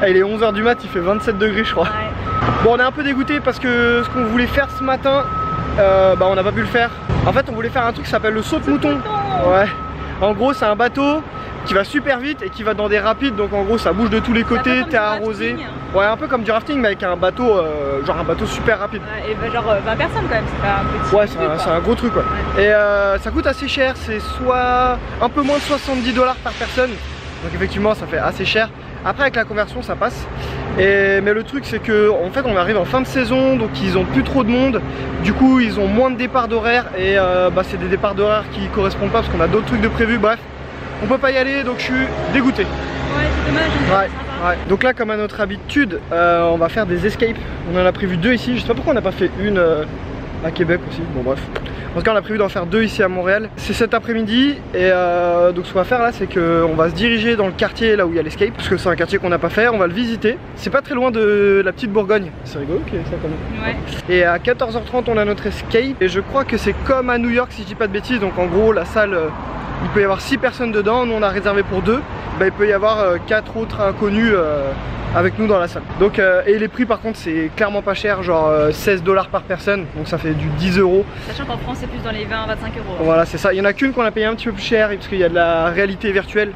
Ah, il est 11 h du mat, il fait 27 degrés je crois. Ouais. Bon, on est un peu dégoûté parce que ce qu'on voulait faire ce matin, on n'a pas pu le faire. En fait, on voulait faire un truc qui s'appelle le saute-mouton. Ouais. En gros, c'est un bateau qui va super vite et qui va dans des rapides, donc en gros ça bouge de tous les côtés, t'es arrosé. Ouais, un peu comme du rafting mais avec un bateau, genre un bateau super rapide. Ouais, et genre 20 personnes quand même, c'est pas un petit. Ouais, c'est un gros truc quoi. Ouais. Et ça coûte assez cher, c'est soit un peu moins de 70 $ par personne. Donc effectivement ça fait assez cher. Après avec la conversion ça passe. Mais le truc c'est que en fait on arrive en fin de saison, donc ils ont plus trop de monde. Du coup ils ont moins de départs d'horaire et c'est des départs d'horaire qui correspondent pas parce qu'on a d'autres trucs de prévus, bref. On peut pas y aller donc je suis dégoûté. Ouais, c'est dommage. Ouais. Donc là comme à notre habitude on va faire des escapes. On en a prévu 2 ici, je sais pas pourquoi on n'a pas fait une à Québec aussi, bon bref. En tout cas on a prévu d'en faire 2 ici à Montréal. C'est cet après-midi et donc ce qu'on va faire là c'est qu'on va se diriger dans le quartier là où il y a l'escape. Parce que c'est un quartier qu'on n'a pas fait, on va le visiter. C'est pas très loin de la petite Bourgogne. C'est rigolo qu'il y ait ça quand même. Ouais. Et à 14 h 30 on a notre escape. Et je crois que c'est comme à New York si je dis pas de bêtises. Donc en gros la salle, il peut y avoir 6 personnes dedans, nous on a réservé pour 2. Il peut y avoir 4 autres inconnus avec nous dans la salle. Donc et les prix par contre c'est clairement pas cher, genre 16 $ par personne, donc ça fait du 10 €. Sachant qu'en France c'est plus dans les 20-25 €. Voilà c'est ça, il y en a qu'une qu'on a payé un petit peu plus cher parce qu'il y a de la réalité virtuelle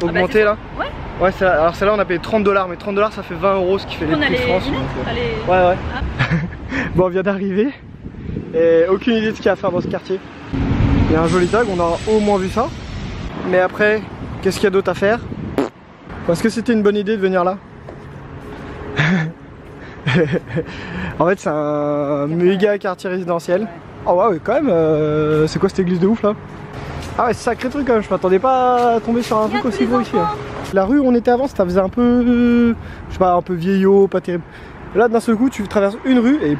augmentée là. Ouais. Ouais, alors celle-là on a payé 30 $, mais 30 $ ça fait 20 € ce qui fait les prix de France. Donc, ouais. Ah. Bon on vient d'arriver et aucune idée de ce qu'il y a à faire dans ce quartier. Il y a un joli tag, on a au moins vu ça. Mais après, qu'est-ce qu'il y a d'autre à faire? Est-ce que c'était une bonne idée de venir là? En fait c'est un méga quartier résidentiel. Oh ouais quand même, c'est quoi cette église de ouf là? Ah ouais c'est sacré truc quand même, je m'attendais pas à tomber sur un truc aussi gros ici. Hein. La rue où on était avant ça faisait un peu, je sais pas, un peu vieillot, pas terrible. Là d'un seul coup tu traverses une rue et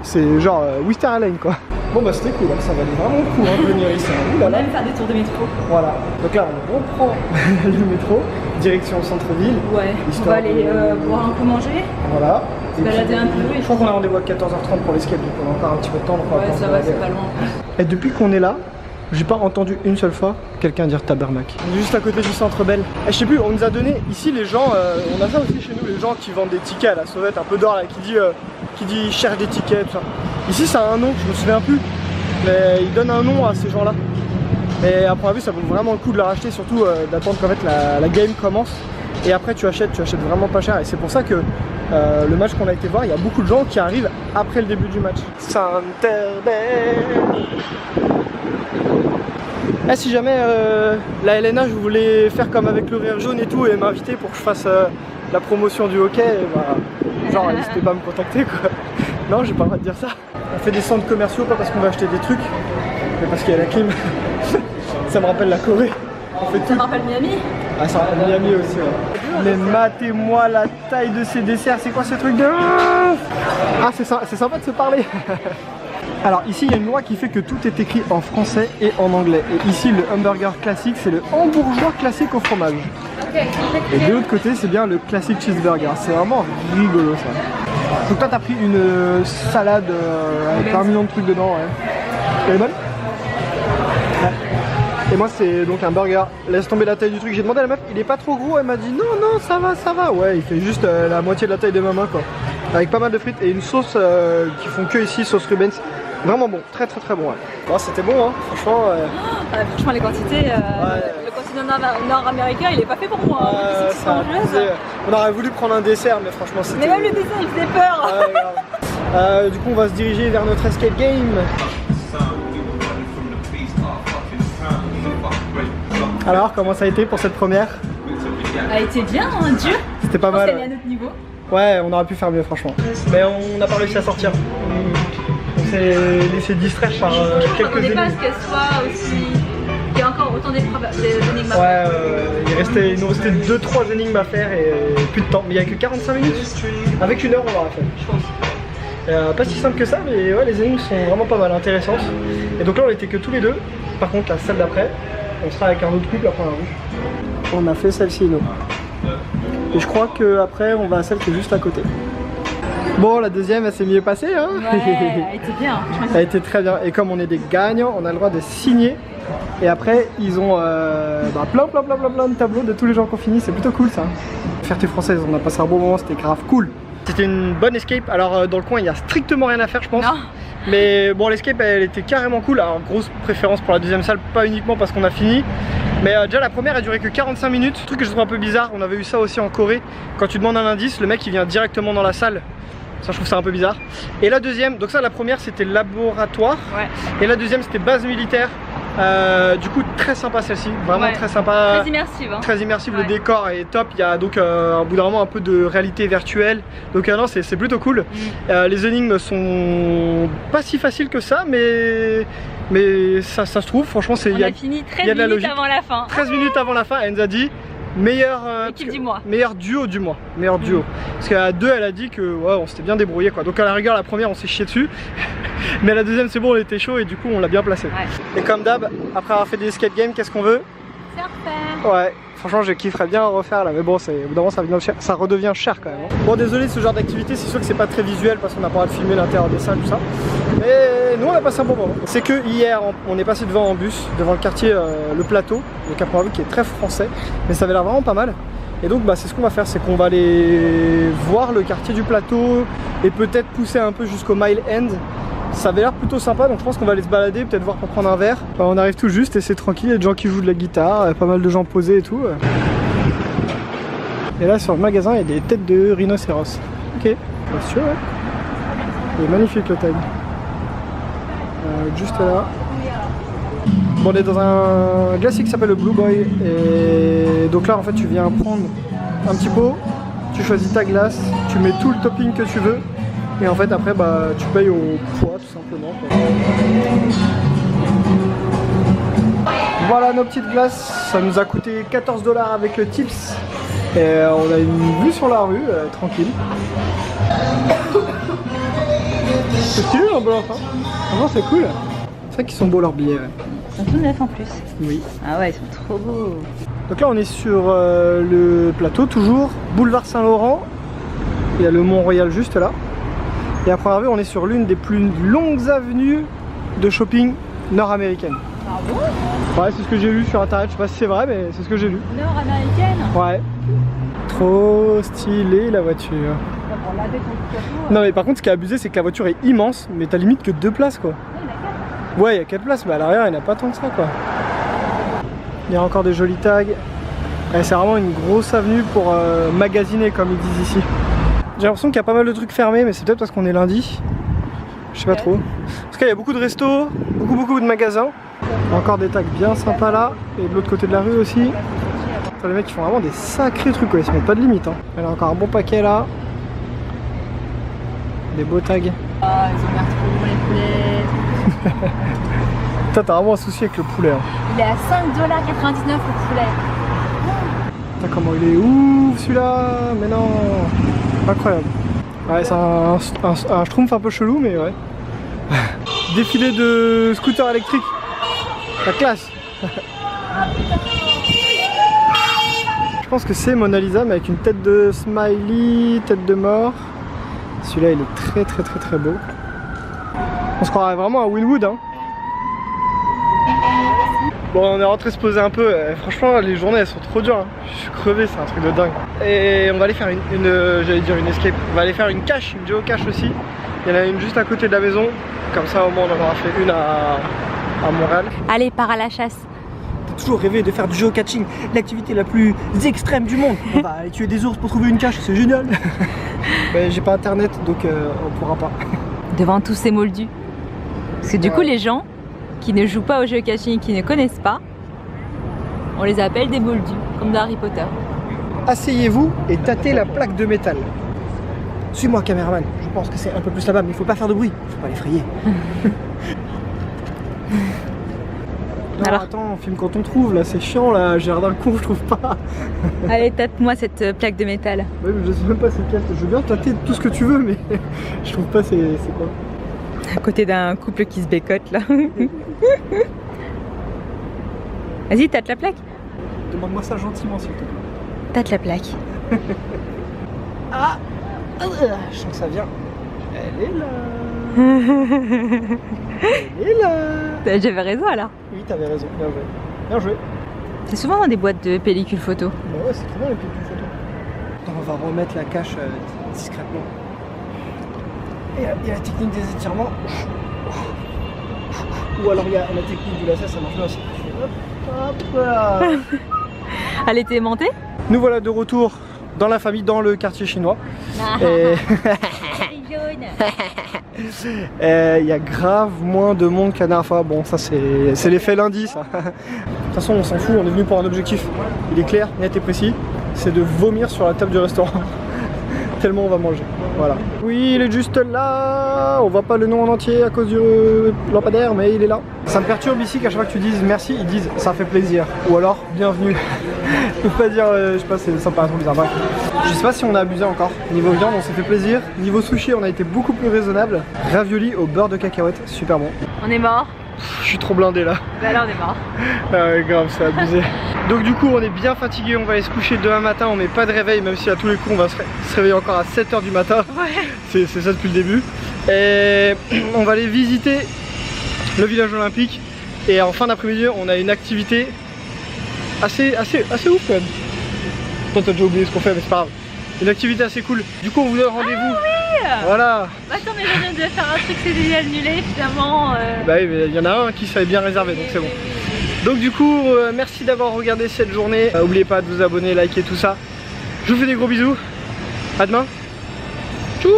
c'est genre Wisteria Lane quoi. Bon bah c'était cool, hein. Ça valait vraiment le coup hein, de venir ici. On aime faire des tours de métro. Voilà, donc là on reprend le métro, direction centre-ville. Ouais, on va aller boire un peu manger. Voilà. Se balader un peu. Je crois qu'on a rendez-vous à 14 h 30 pour l'escape, donc on a encore un petit peu de temps. Donc ouais ça va, c'est pas loin. Et depuis qu'on est là, j'ai pas entendu une seule fois quelqu'un dire tabernacle. On est juste à côté du centre Bell. Et je sais plus, on nous a donné, ici les gens, on a ça aussi chez nous, les gens qui vendent des tickets à la sauvette un peu d'or là, qui dit cherche des tickets, tout ça. Ici ça a un nom, je me souviens plus, mais ils donnent un nom à ces gens là. Et à première vue ça vaut vraiment le coup de la racheter, surtout d'attendre qu'en fait la game commence. Et après tu achètes vraiment pas cher. Et c'est pour ça que le match qu'on a été voir, il y a beaucoup de gens qui arrivent après le début du match. Ah, si jamais la LNH voulait faire comme avec le rire jaune et tout et m'inviter pour que je fasse la promotion du hockey, bah, genre n'hésitez pas à me contacter quoi. Non j'ai pas le droit de dire ça. On fait des centres commerciaux pas parce qu'on va acheter des trucs, mais parce qu'il y a la clim. Ça me rappelle la Corée. On fait ça me rappelle Miami. Ah ça me rappelle Miami aussi ouais. Mais matez-moi la taille de ces desserts, c'est quoi ce truc de... Ah c'est sympa de se parler. Alors ici il y a une loi qui fait que tout est écrit en français et en anglais. Et ici le hamburger classique c'est le hambourgeois classique au fromage. Et de l'autre côté c'est bien le classique cheeseburger. C'est vraiment rigolo ça. Donc toi t'as pris une salade avec 1 million de trucs dedans ouais. Elle est bonne? Ouais. Et moi c'est donc un burger. Laisse tomber la taille du truc. J'ai demandé à la meuf, il est pas trop gros, elle m'a dit non ça va. Ouais il fait juste la moitié de la taille de ma main quoi. Avec pas mal de frites et une sauce qui font que ici, sauce Rubens. Vraiment bon, très bon ouais. Bon, c'était bon hein, franchement. Franchement les quantités, le continent nord-américain il est pas fait pour moi. On aurait voulu prendre un dessert mais franchement c'était... Mais même le dessert il faisait peur. Du coup on va se diriger vers notre escape game. Alors comment ça a été pour cette première? Ça a été bien hein, Dieu. C'était pas mal. À notre niveau. Ouais on aurait pu faire mieux franchement. Mais on n'a pas réussi à sortir. On s'est laissé distraire par quelques énigmes. Je pas à ce qu'elle soit aussi... Il y a encore autant d'énigmes à faire. Ouais, il nous restait 2-3 énigmes à faire et plus de temps. Mais il n'y a que 45 minutes. Avec 1 heure on l'aurait fait, je pense. Pas si simple que ça, mais ouais, les énigmes sont vraiment pas mal intéressantes. Et donc là on était que tous les deux. Par contre la salle d'après, on sera avec un autre couple après la rue. On a fait celle-ci nous. Et je crois qu'après on va à celle qui est juste à côté. Bon la deuxième elle s'est mieux passée hein. Ouais, elle était bien. Elle a été très bien. Et comme on est des gagnants, on a le droit de signer. Et après ils ont plein de tableaux de tous les gens qui ont fini, c'est plutôt cool ça. fierté française. On a passé un bon moment, c'était grave cool. C'était une bonne escape. Alors dans le coin il y a strictement rien à faire je pense. Non. Mais bon, l'escape elle était carrément cool. Alors grosse préférence pour la deuxième salle, pas uniquement parce qu'on a fini. Mais déjà la première elle durait que 45 minutes. Truc que je trouve un peu bizarre, on avait eu ça aussi en Corée. Quand tu demandes un indice, le mec il vient directement dans la salle. Ça je trouve ça un peu bizarre. Et la deuxième, donc ça la première c'était laboratoire. Ouais. Et la deuxième c'était base militaire. Du coup très sympa celle-ci, vraiment ouais. Très sympa. Très immersive. Hein. Très immersive, ouais. Le décor est top. Il y a donc au bout d'un moment un peu de réalité virtuelle. Donc non c'est plutôt cool. Les énigmes sont pas si faciles que ça, mais ça se trouve franchement c'est. On a fini 13 minutes avant la fin. 13 minutes avant la fin, elle nous a dit meilleur équipe du mois. Meilleur duo du mois. Meilleur duo. Parce qu'à deux elle a dit que ouais, on s'était bien débrouillé quoi. Donc à la rigueur la première on s'est chié dessus. Mais la deuxième c'est bon, on était chaud et du coup on l'a bien placé. Ouais. Et comme d'hab, après avoir fait des escape games, qu'est-ce qu'on veut? Surfer. Ouais, franchement je kifferais bien refaire là, mais bon, au bout d'un moment ça redevient cher quand même. Bon désolé de ce genre d'activité, c'est sûr que c'est pas très visuel parce qu'on n'a pas le droit de filmer l'intérieur des salles, tout ça. Mais nous on a passé un bon moment. C'est que hier on est passé devant en bus, devant le quartier Le Plateau, donc après qui est très français, mais ça avait l'air vraiment pas mal. Et donc bah, c'est ce qu'on va faire, c'est qu'on va aller voir le quartier du Plateau et peut-être pousser un peu jusqu'au Mile End. Ça avait l'air plutôt sympa, donc je pense qu'on va aller se balader, peut-être voir pour prendre un verre. On arrive tout juste et c'est tranquille, il y a des gens qui jouent de la guitare, pas mal de gens posés et tout. Et là sur le magasin il y a des têtes de rhinocéros. Ok, bien sûr, ouais. Il est magnifique le tag. Juste là. Bon, on est dans un glacier qui s'appelle le Blue Boy. Et donc là en fait tu viens prendre un petit pot, tu choisis ta glace, tu mets tout le topping que tu veux. Et en fait après bah tu payes au poids tout simplement quoi. Voilà nos petites glaces, ça nous a coûté 14 $ avec le tips. Et on a une vue sur la rue, tranquille. C'est stylé un bon enfant. Vraiment c'est cool. C'est vrai qu'ils sont beaux leurs billets. Ouais. Ils sont tout neufs en plus. Oui. Ah ouais, ils sont trop beaux. Donc là on est sur le plateau, toujours boulevard Saint-Laurent. Il y a le Mont-Royal juste là. Et à première vue, on est sur l'une des plus longues avenues de shopping nord-américaine. Ah bon? Ouais, c'est ce que j'ai lu sur internet, je sais pas si c'est vrai, mais c'est ce que j'ai lu. Nord-américaine? Ouais. Trop stylé la voiture. Non mais par contre, ce qui est abusé, c'est que la voiture est immense, mais t'as limite que 2 places quoi. Ouais, il y a 4 places, mais à l'arrière, il n'y en a pas tant que ça quoi. Il y a encore des jolis tags. C'est vraiment une grosse avenue pour magasiner comme ils disent ici. J'ai l'impression qu'il y a pas mal de trucs fermés, mais c'est peut-être parce qu'on est lundi. Je sais pas trop. Parce qu'il y a beaucoup de restos, beaucoup de magasins. Encore des tags bien sympas là. Et de l'autre côté de la rue aussi. Enfin, les mecs ils font vraiment des sacrés trucs quoi. Ils se mettent pas de limite. Hein. Il y a encore un bon paquet là. Des beaux tags. Ah, ils ont l'air trop bons les poulets. Toi t'as vraiment un souci avec le poulet. Hein. Il est à 5,99 $ le poulet. Putain comment il est ouf celui-là. Mais non. Incroyable. Ouais, c'est un schtroumpf un peu chelou, mais ouais. Défilé de scooters électriques. La classe. Je pense que c'est Mona Lisa, mais avec une tête de smiley, tête de mort. Celui-là, il est très beau. On se croirait vraiment à Wynwood, hein. Bon, on est rentré se poser un peu. Franchement, les journées elles sont trop dures. Hein. Je suis crevé, c'est un truc de dingue. Et on va aller faire j'allais dire une escape. On va aller faire une cache, une géocache aussi. Il y en a une juste à côté de la maison. Comme ça, au moins, on en aura fait une à Montréal. Allez, pars à la chasse. T'as toujours rêvé de faire du géocaching, l'activité la plus extrême du monde. On va aller tuer des ours pour trouver une cache, c'est génial. Mais j'ai pas internet, donc on pourra pas. Devant tous ces moldus. Parce que du coup, les gens qui ne jouent pas au géocaching, qui ne connaissent pas, on les appelle des moldus, comme dans Harry Potter. Asseyez-vous et tâtez la plaque de métal. Suis-moi caméraman, je pense que c'est un peu plus là-bas, mais il faut pas faire de bruit, faut pas l'effrayer. Non, alors attends, on filme quand on trouve, là c'est chiant là, j'ai l'air d'un con, je trouve pas. Allez, tâte-moi cette plaque de métal. Ouais, mais je sais même pas c'est quelle, je veux bien tâter tout ce que tu veux, mais je trouve pas c'est quoi. À côté d'un couple qui se bécote là. Vas-y, tâte la plaque. Demande-moi ça gentiment s'il te plaît. Tâte la plaque. Ah, je sens que ça vient. Elle est là. Elle est là. J'avais raison alors. Oui, t'avais raison, bien joué. Bien joué. C'est souvent dans des boîtes de pellicules photo. Bah ouais, c'est très bien les pellicules photo. va remettre la cache discrètement. Et il y a la technique des étirements. Ou alors il y a la technique du lacet, ça marche bien aussi. Hop là. Elle était aimantée? Nous voilà de retour dans la famille, dans le quartier chinois. Et... il y a grave moins de monde qu'à la dernière fois. Bon, ça c'est l'effet lundi, ça. De toute façon, on s'en fout, on est venu pour un objectif. Il est clair, net et précis. C'est de vomir sur la table du restaurant. Tellement on va manger. Voilà. Oui, il est juste là. On voit pas le nom en entier à cause du lampadaire, mais il est là. Ça me perturbe ici qu'à chaque fois que tu dises merci, ils disent ça fait plaisir. Ou alors bienvenue. Je peux pas dire, je sais pas, ça me paraît trop bizarre. Bref. Je sais pas si on a abusé encore. Niveau viande, on s'est fait plaisir. Niveau sushi, on a été beaucoup plus raisonnable. Ravioli au beurre de cacahuète, super bon. On est mort. Je suis trop blindé là. Bah là on est mort. Ah ouais, grave, c'est abusé. Donc du coup on est bien fatigué, on va aller se coucher demain matin, on met pas de réveil, même si à tous les coups on va se réveiller encore à 7 h du matin. Ouais. C'est ça depuis le début. Et on va aller visiter le village olympique. Et en fin d'après-midi on a une activité assez ouf quand même. Toi t'as déjà oublié ce qu'on fait mais c'est pas grave. Une activité assez cool. Du coup on vous donne rendez-vous. Ah oui. Voilà. Bah attends mais je viens de faire un truc c'était annulé finalement. Bah oui mais il y en a un qui s'avait bien réservé donc c'est bon. Donc du coup merci d'avoir regardé cette journée. N'oubliez pas de vous abonner, liker tout ça. Je vous fais des gros bisous. À demain. Tchou.